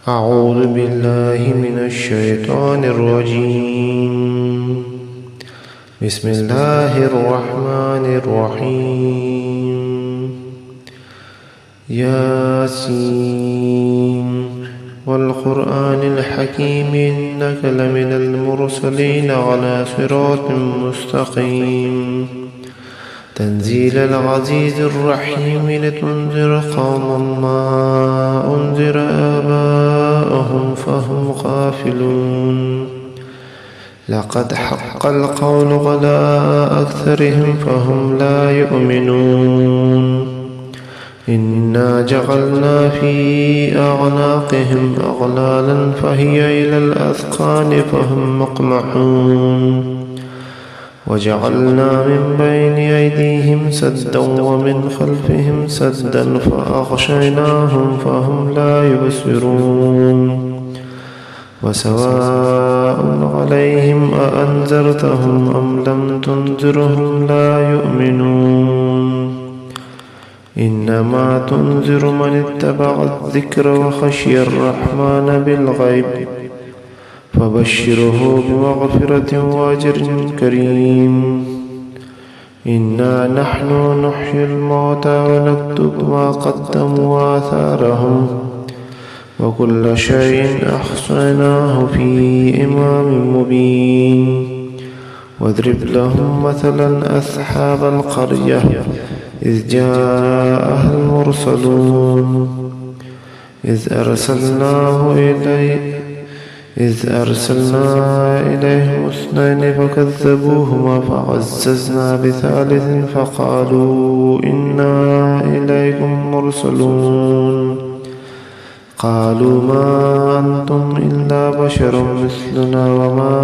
أعوذ بالله من الشيطان الرجيم. بسم الله الرحمن الرحيم. ياسين والقرآن الحكيم إنك لمن المرسلين على صراط مستقيم. تنزيل العزيز الرحيم لتنذر قوما ما أنذر آباءهم فهم غافلون. لقد حق القول على أكثرهم فهم لا يؤمنون. إنا جعلنا في أعناقهم أغلالا فهي إلى الأذقان فهم مقمحون. وجعلنا من بين أيديهم سدا ومن خلفهم سدا فأغشيناهم فهم لا يبصرون. وسواء عليهم أأنذرتهم أم لم تنذرهم لا يؤمنون. إنما تنذر من اتبع الذكر وخشي الرحمن بالغيب فبشره بمغفرة وأجر كريم. إنا نحن نحيي الموتى ونكتب ما قدموا وآثارهم وكل شيء أحصيناه في إمام مبين. واضرب لهم مثلا أصحاب القرية إذ جاءها المرسلون إذ أرسلنا إليهم اثنين فكذبوهما فعززنا بثالث فقالوا إنا إليكم مرسلون. قالوا ما أنتم إلا بشر مثلنا وما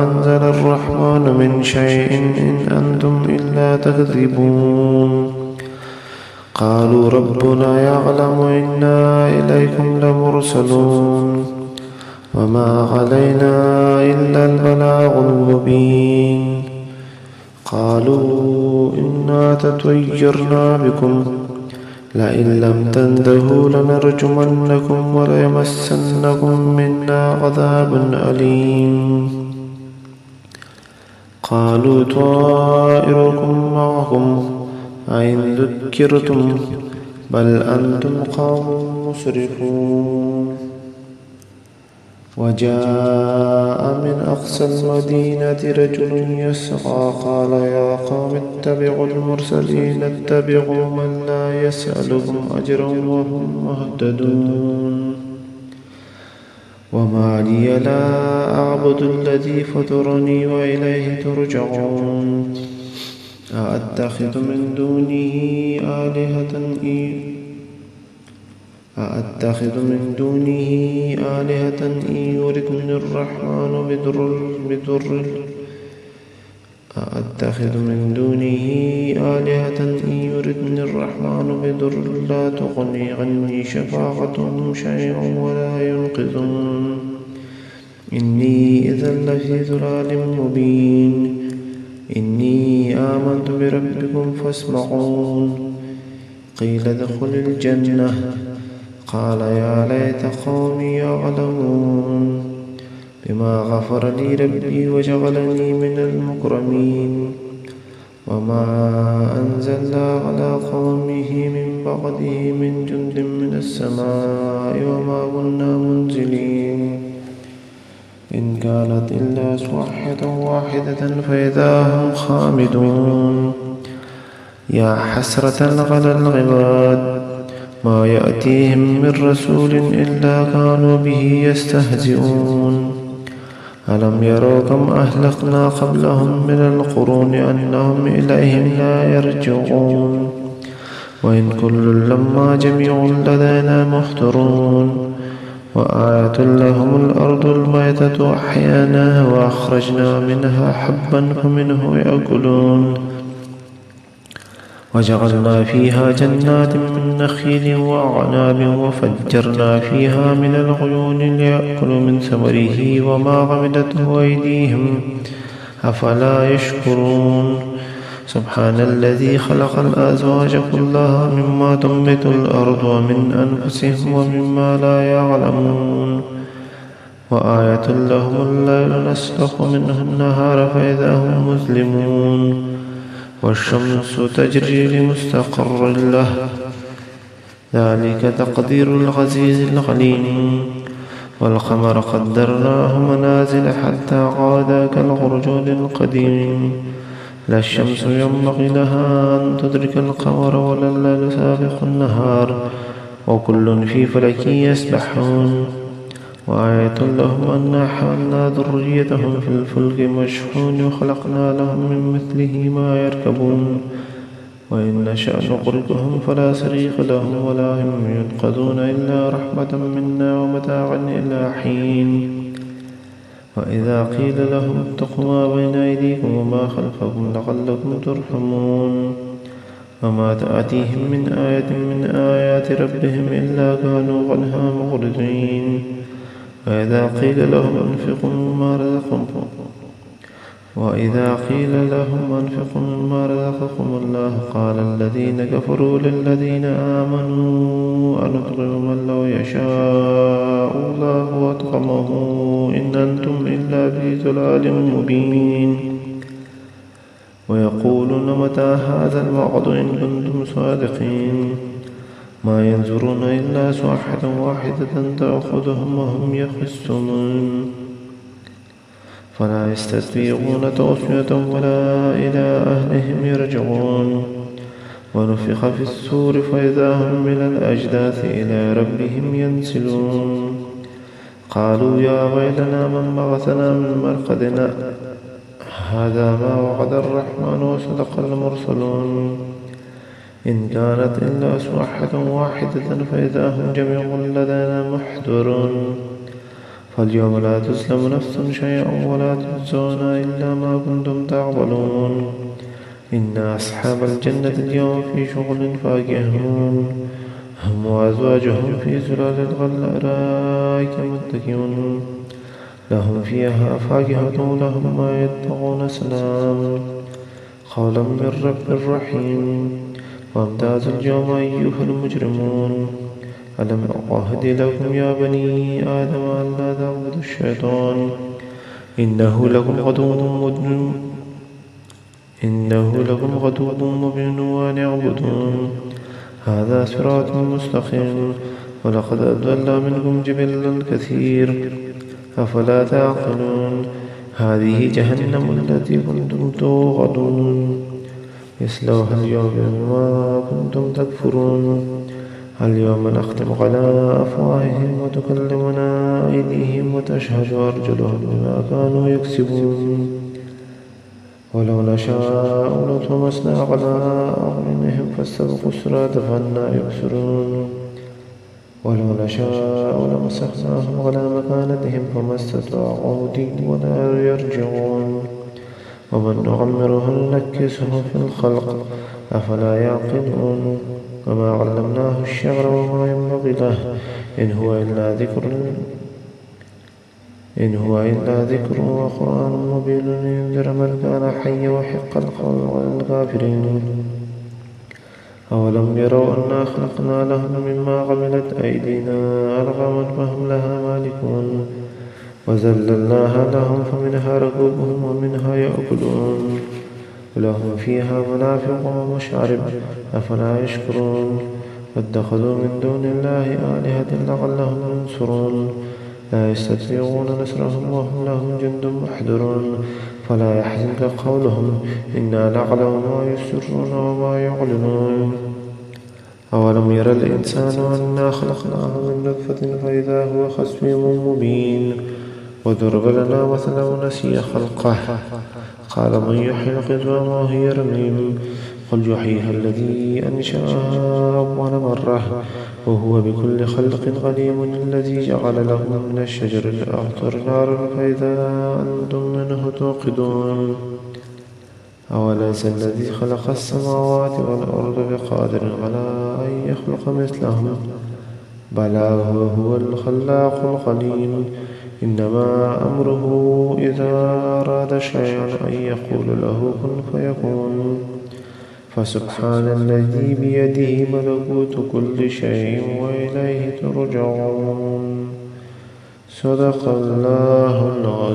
أنزل الرحمن من شيء إن أنتم إلا تكذبون. قالوا ربنا يعلم إنا إليكم لمرسلون وما علينا إلا البلاغ المبين. قالوا إنا تطيرنا بكم لئن لم تنتهوا لنرجمنكم وليمسنكم منا عذاب أليم. قالوا طائركم معكم أئن ذكرتم بل أنتم قوم مسرفون. وجاء من أقصى المدينة رجل يسعى قال يا قوم اتبعوا المرسلين اتبعوا من لا يسألكم أجرا وهم مهتدون. وما لي لا أعبد الذي فطرني وإليه ترجعون. أأتخذ من دونه آلهة إن يردني الرحمن بضر لا تغني عني شفاعتهم شيئا ولا ينقذون. إني إذا لفي ضلال مبين. إني آمنت بربكم فاسمعون. قيل ادخل الجنة قال يا ليت قومي يعلمون بما غفر لي ربي وجعلني من المكرمين. وما أنزلنا على قومه من بعده من جند من السماء وما كنا منزلين. إن كانت إلا صيحة واحدة فإذا هم خامدون. يا حسرة على العباد ما يأتيهم من رسول إلا كانوا به يستهزئون. ألم يروا كم أهلكنا قبلهم من القرون أنهم إليهم لا يرجعون. وإن كل لما جميع لدينا محضرون. وآية لهم الأرض الميتة أحياناها وأخرجنا منها حبا فمنه يأكلون. وجعلنا فيها جنات من نخيل وأعناب وفجرنا فيها من العيون ليأكلوا من ثمره وما عملته أيديهم أفلا يشكرون. سبحان الذي خلق الأزواج كلها مما تنبت الأرض ومن أنفسهم ومما لا يعلمون وآية لهم الليل نسلخ منه النهار فإذا هم مظلمون والشمس تجري لمستقر له ذلك تقدير العزيز العليم والقمر قدرناه منازل حتى عاد كالعرجون القديم لا الشمس ينبغي لها أن تدرك القمر ولا الليل سابق النهار وكل في فلك يسبحون وآية لهم أنا حملنا ذريتهم في الفلك المشحون وخلقنا لهم من مثله ما يركبون وإن نشأ نغرقهم فلا صريخ لهم ولا هم ينقذون إلا رحمة منا ومتاعا إلى حين وإذا قيل لهم اتقوا ما بين أيديكم وما خلفكم لعلكم ترحمون وما تأتيهم من آية من آيات ربهم إلا كانوا عنها معرضين وإذا قيل لهم أنفقوا مما رزقكم الله قال الذين كفروا للذين آمنوا أنطعم من لو يشاء الله أطعمه إن أنتم إلا في ضلال مبين ويقولون متى هذا الوعد إن كنتم صادقين ما ينظرون إلا صيحة واحدة تأخذهم وهم يخصمون فلا يستطيعون توصية ولا إلى أهلهم يرجعون ونفخ في الصور فإذا هم من الأجداث إلى ربهم ينسلون قالوا يا ويلنا من بعثنا من مرقدنا هذا ما وعد الرحمن وصدق المرسلون إن كانت إلا صيحة واحدة فإذا هم جميع لدينا محضرون فاليوم لا تظلم نفس شيئا ولا تجزون إلا ما كنتم تعملون إن أصحاب الجنة اليوم في شغل فاكهون هم وأزواجهم في ظلال الأرائك متكئون لهم فيها فاكهة ولهم ما يدعون سلام قولا من رب رحيم وامتازوا اليوم أيها المجرمون ألم أعهد لكم يا بني آدم ألا تعبدوا الشيطان إنه لكم عدو مبين وأن اعبدون هذا صراط مستقيم ولقد أضل منكم جبلا كثير أفلا تعقلون هذه جهنم التي كنتم توعدون اصلوها اليوم بما كنتم تكفرون اليوم نختم على أفواههم وتكلمنا أيديهم وتشهد أرجلهم بما كانوا يكسبون ولو نشاء لطمسنا على أعينهم فاستبقوا الصراط فأنى يبصرون ولو نشاء لمسخناهم على مكانتهم فما استطاعوا ولا يرجعون ومن نعمره ننكسه في الخلق أفلا يعقلون وما علمناه الشعر وما ينبغي له إن هو إلا ذكر وقرآن مبين لينذر من كان حيا وحق القول على الكافرين أولم يروا أنا خلقنا لهم مما عملت أيدينا أنعاما فهم لها مالكون وذللناها لهم فمنها ركوبهم ومنها يأكلون ولهم فيها منافع ومشارب أفلا يشكرون واتخذوا من دون الله آلهة لعلهم ينصرون لا يستطيعون نصرهم وهم لهم جند محضرون فلا يحزنك قولهم إنا نعلم ما يسرون وما يعلنون أولم ير الإنسان أنا خلقناه من نطفة فإذا هو خصيم مبين وضرب لنا مثلا ونسي خلقه قال من يحيي العظام وهي رميم قل يحييها الذي أنشأها أول مرة وهو بكل خلق عليم الذي جعل لكم من الشجر الأخضر نارا فإذا أنتم منه توقدون أوليس الذي خلق السماوات والأرض بقادر على أن يخلق مثلهم بلى هو الخلاق العليم إنما أمره إذا أراد شيئا أن يقول له كن فيكون فسبحان الذي بيده ملكوت كل شيء وإليه ترجعون. صدق الله العظيم.